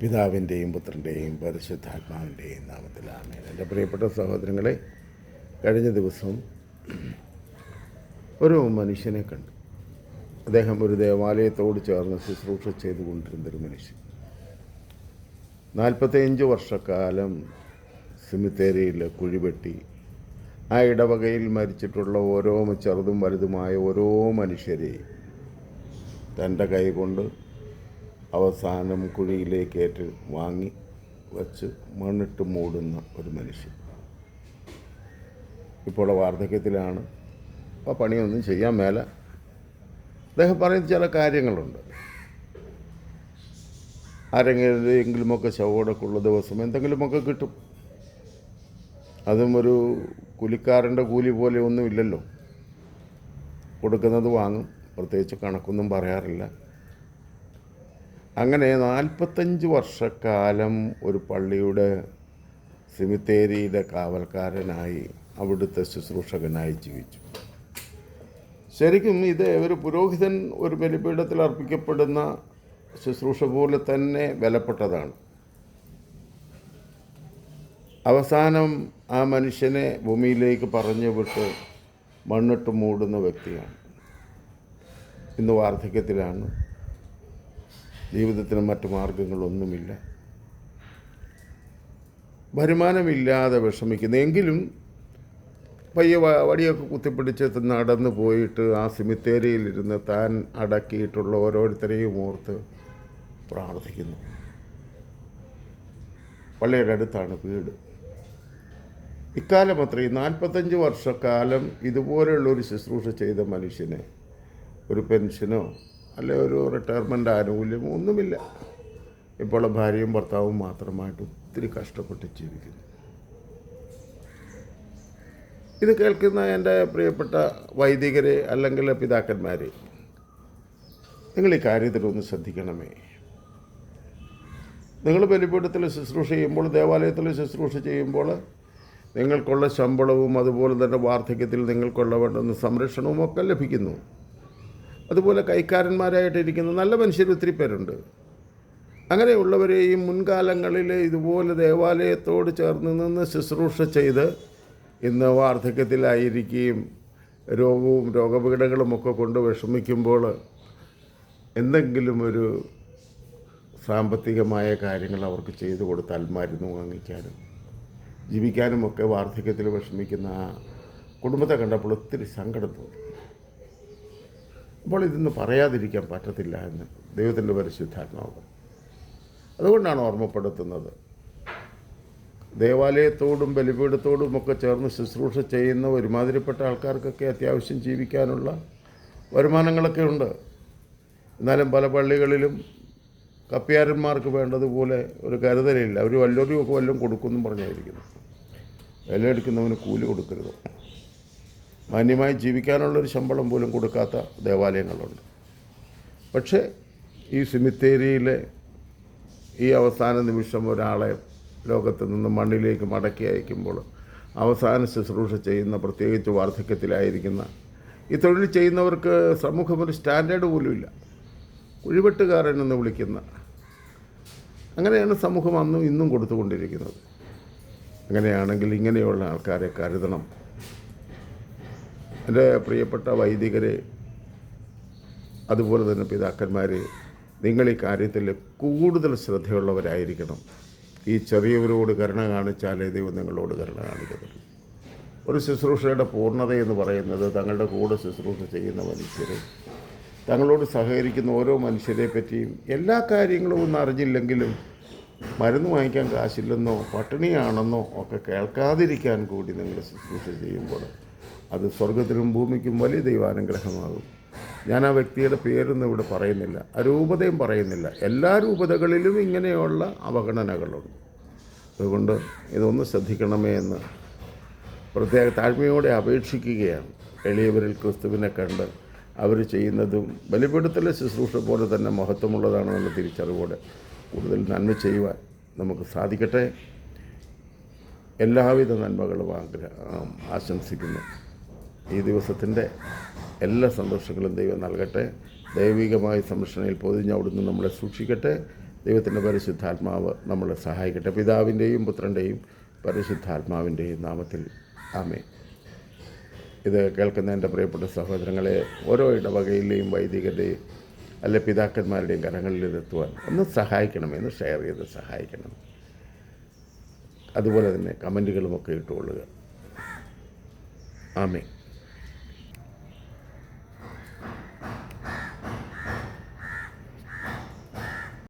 പിതാവിൻ്റെയും പുത്രൻ്റെയും പരിശുദ്ധാത്മാവിൻ്റെയും നാമത്തിൽ ആമേൻ. എൻ്റെ പ്രിയപ്പെട്ട സഹോദരങ്ങളെ, കഴിഞ്ഞ ദിവസം ഒരു മനുഷ്യനെ കണ്ടു. അദ്ദേഹം ഒരു ദേവാലയത്തോട് ചേർന്ന് ശുശ്രൂഷ ചെയ്തുകൊണ്ടിരുന്നൊരു മനുഷ്യൻ. 45 വർഷക്കാലം സെമിത്തേരിയിൽ കുഴിവെട്ടി ആ ഇടവകയിൽ മരിച്ചിട്ടുള്ള ഓരോ ചെറുതും വലുതുമായ ഓരോ മനുഷ്യരെയും തൻ്റെ കൈ കൊണ്ട് അവസാനം കുഴിയിലേക്ക് വാങ്ങി വച്ച് മണ്ണിട്ട് മൂടുന്ന ഒരു മനുഷ്യൻ. ഇപ്പോൾ വാർദ്ധക്യത്തിലാണ്, അപ്പോൾ പണിയൊന്നും ചെയ്യാൻ മേല. അദ്ദേഹം പറയുന്ന ചില കാര്യങ്ങളുണ്ട്. ആരെങ്കിലുമൊക്കെ ശവോടൊക്കെയുള്ള ദിവസം എന്തെങ്കിലുമൊക്കെ കിട്ടും. അതും ഒരു കൂലിക്കാരൻ്റെ കൂലി പോലെ ഒന്നുമില്ലല്ലോ. കൊടുക്കുന്നത് വാങ്ങും, പ്രത്യേകിച്ച് കണക്കൊന്നും പറയാറില്ല. അങ്ങനെ 45 വർഷക്കാലം ഒരു പള്ളിയുടെ സെമിത്തേരിയുടെ കാവൽക്കാരനായി, അവിടുത്തെ ശുശ്രൂഷകനായി ജീവിച്ചു. ശരിക്കും ഇത് ഒരു പുരോഹിതൻ ഒരു ബലിപീഠത്തിൽ അർപ്പിക്കപ്പെടുന്ന ശുശ്രൂഷ പോലെ തന്നെ വിലപ്പെട്ടതാണ്. അവസാനം ആ മനുഷ്യനെ ഭൂമിയിലേക്ക് പറഞ്ഞു വിട്ട് മണ്ണിട്ട് മൂടുന്ന വ്യക്തിയാണ്. ഇന്ന് വാർദ്ധക്യത്തിലാണ്, ജീവിതത്തിന് മറ്റു മാർഗങ്ങളൊന്നുമില്ല, വരുമാനമില്ലാതെ വിഷമിക്കുന്നു. എങ്കിലും പയ്യെ വടിയൊക്കെ കുത്തിപ്പിടിച്ച് നടന്നു പോയിട്ട് ആ സെമിത്തേരിയിലിരുന്ന് താൻ അടക്കിയിട്ടുള്ള ഓരോരുത്തരെയും ഓർത്ത് പ്രാർത്ഥിക്കുന്നു. പള്ളിയുടെ അടുത്താണ് വീട്. ഇക്കാലം അത്രയും 45 വർഷക്കാലം ഇതുപോലെയുള്ളൊരു ശുശ്രൂഷ ചെയ്ത മനുഷ്യന് ഒരു പെൻഷനോ അല്ലെ ഒരു റിട്ടയർമെൻ്റ് ആനുകൂല്യമോ ഒന്നുമില്ല. ഇപ്പോൾ ഭാര്യയും ഭർത്താവും മാത്രമായിട്ട് ഒത്തിരി കഷ്ടപ്പെട്ട് ജീവിക്കുന്നു. ഇത് കേൾക്കുന്ന എൻ്റെ പ്രിയപ്പെട്ട വൈദികരെ അല്ലെങ്കിൽ പിതാക്കന്മാരെ, നിങ്ങൾ ഈ കാര്യത്തിലൊന്ന് ശ്രദ്ധിക്കണമേ. നിങ്ങൾ ബലിപീഠത്തിൽ ശുശ്രൂഷ ചെയ്യുമ്പോൾ, ദേവാലയത്തിൽ ശുശ്രൂഷ ചെയ്യുമ്പോൾ നിങ്ങൾക്കുള്ള ശമ്പളവും അതുപോലെ തന്നെ വാർദ്ധക്യത്തിൽ നിങ്ങൾക്കുള്ള വേണ്ടുന്ന സംരക്ഷണവും ഒക്കെ ലഭിക്കുന്നു. അതുപോലെ കൈക്കാരന്മാരായിട്ടിരിക്കുന്ന നല്ല മനുഷ്യർ ഒത്തിരി പേരുണ്ട്. അങ്ങനെയുള്ളവരെയും മുൻകാലങ്ങളിൽ ഇതുപോലെ ദേവാലയത്തോട് ചേർന്ന് നിന്ന് ശുശ്രൂഷ ചെയ്ത് ഇന്ന് വാർദ്ധക്യത്തിലായിരിക്കുകയും രോഗവും രോഗപീഠകളുമൊക്കെ കൊണ്ട് വിഷമിക്കുമ്പോൾ എന്തെങ്കിലും ഒരു സാമ്പത്തികമായ കാര്യങ്ങൾ അവർക്ക് ചെയ്തു കൊടുത്താൽ മരുന്ന് വാങ്ങിക്കാനും ജീവിക്കാനുമൊക്കെ വാർദ്ധക്യത്തിൽ വിഷമിക്കുന്ന ആ കുടുംബത്തെ കണ്ടപ്പോൾ ഒത്തിരി സങ്കടം തോന്നി. അപ്പോൾ ഇതൊന്ന് പറയാതിരിക്കാൻ പറ്റത്തില്ല എന്ന് ദൈവത്തിൻ്റെ പരിശുദ്ധാത്മാവ്. അതുകൊണ്ടാണ് ഓർമ്മപ്പെടുത്തുന്നത്. ദേവാലയത്തോടും ബലിപീഠത്തോടും ഒക്കെ ചേർന്ന് ശുശ്രൂഷ ചെയ്യുന്ന ഒരുമാതിരിപ്പെട്ട ആൾക്കാർക്കൊക്കെ അത്യാവശ്യം ജീവിക്കാനുള്ള വരുമാനങ്ങളൊക്കെ ഉണ്ട്. എന്നാലും പല പള്ളികളിലും കപ്പ്യാരന്മാർക്ക് വേണ്ടതുപോലെ ഒരു കരുതലില്ല. അവർ വല്ലവരുമൊക്കെ വല്ലതും കൊടുക്കുമെന്നും പറഞ്ഞായിരിക്കുന്നു. വില എടുക്കുന്നവന് കൂലി കൊടുക്കരുത്. മാന്യമായി ജീവിക്കാനുള്ളൊരു ശമ്പളം പോലും കൊടുക്കാത്ത ദേവാലയങ്ങളുണ്ട്. പക്ഷേ ഈ സെമിത്തേരിയിലെ ഈ അവസാന നിമിഷം ഒരാളെ ലോകത്ത് നിന്ന് മണ്ണിലേക്ക് മടക്കി അയക്കുമ്പോൾ അവസാന ശുശ്രൂഷ ചെയ്യുന്ന, പ്രത്യേകിച്ച് വാർദ്ധക്യത്തിലായിരിക്കുന്ന ഈ തൊഴിൽ ചെയ്യുന്നവർക്ക് സമൂഹം ഒരു സ്റ്റാൻഡേർഡ് പോലുമില്ല. കുഴിവെട്ടുകാരനെന്ന് വിളിക്കുന്ന, അങ്ങനെയാണ് സമൂഹം അന്നും ഇന്നും കൊടുത്തുകൊണ്ടിരിക്കുന്നത്. അങ്ങനെയാണെങ്കിൽ ഇങ്ങനെയുള്ള ആൾക്കാരെ കരുതണം. എൻ്റെ പ്രിയപ്പെട്ട വൈദികരെ, അതുപോലെ തന്നെ പിതാക്കന്മാരെ, നിങ്ങൾ ഈ കാര്യത്തിൽ കൂടുതൽ ശ്രദ്ധയുള്ളവരായിരിക്കണം. ഈ ചെറിയവരോട് കരുണ കാണിച്ചാലേ ദൈവം നിങ്ങളോട് കരുണ കാണിക്കത്തുള്ളൂ. ഒരു ശുശ്രൂഷയുടെ പൂർണ്ണതയെന്ന് പറയുന്നത് തങ്ങളുടെ കൂടെ ശുശ്രൂഷ ചെയ്യുന്ന മനുഷ്യരെ, തങ്ങളോട് സഹകരിക്കുന്ന ഓരോ മനുഷ്യരെ പറ്റിയും എല്ലാ കാര്യങ്ങളും ഒന്നും അറിഞ്ഞില്ലെങ്കിലും മരുന്ന് വാങ്ങിക്കാൻ കാശില്ലെന്നോ പട്ടിണിയാണെന്നോ ഒക്കെ കേൾക്കാതിരിക്കാൻ കൂടി നിങ്ങൾ ശുശ്രൂഷ ചെയ്യുമ്പോൾ അത് സ്വർഗത്തിലും ഭൂമിക്കും വലിയ ദൈവാനുഗ്രഹമാകും. ഞാൻ ആ വ്യക്തിയുടെ പേരൊന്നും ഇവിടെ പറയുന്നില്ല, രൂപതയും പറയുന്നില്ല. എല്ലാ രൂപതകളിലും ഇങ്ങനെയുള്ള അവഗണനകളുണ്ട്. അതുകൊണ്ട് ഇതൊന്ന് ശ്രദ്ധിക്കണമേ എന്ന് പ്രത്യേക താഴ്മയോടെ അപേക്ഷിക്കുകയാണ്. എളിയവരിൽ ക്രിസ്തുവിനെ കണ്ട് അവർ ചെയ്യുന്നതും ബലിപീഠത്തിലെ ശുശ്രൂഷ പോലെ തന്നെ മഹത്വമുള്ളതാണെന്നുള്ള തിരിച്ചറിവോടെ കൂടുതൽ നന്മ ചെയ്യുവാൻ നമുക്ക് സാധിക്കട്ടെ. എല്ലാവിധ നന്മകളും ആശംസിക്കുന്നു. ഈ ദിവസത്തിൻ്റെ എല്ലാ സന്തോഷങ്ങളും ദൈവം നൽകട്ടെ. ദൈവികമായ സംരക്ഷണയിൽ പൊതിഞ്ഞ് അവിടുന്ന് നമ്മളെ സൂക്ഷിക്കട്ടെ. ദൈവത്തിൻ്റെ പരിശുദ്ധാത്മാവ് നമ്മളെ സഹായിക്കട്ടെ. പിതാവിൻ്റെയും പുത്രൻ്റെയും പരിശുദ്ധാത്മാവിൻ്റെയും നാമത്തിൽ ആമേൻ. ഇത് കേൾക്കുന്ന എൻ്റെ പ്രിയപ്പെട്ട സഹോദരങ്ങളെ, ഓരോ ഇടവകയിലെയും വൈദികരുടെയും അല്ലെ പിതാക്കന്മാരുടെയും കരങ്ങളിൽ ഇതെത്തുവാൻ ഒന്ന് സഹായിക്കണം, എന്ന് ഷെയർ ചെയ്ത് സഹായിക്കണം. അതുപോലെ തന്നെ കമൻറ്റുകളുമൊക്കെ ഇട്ടുകൊള്ളുക. ആമേൻ.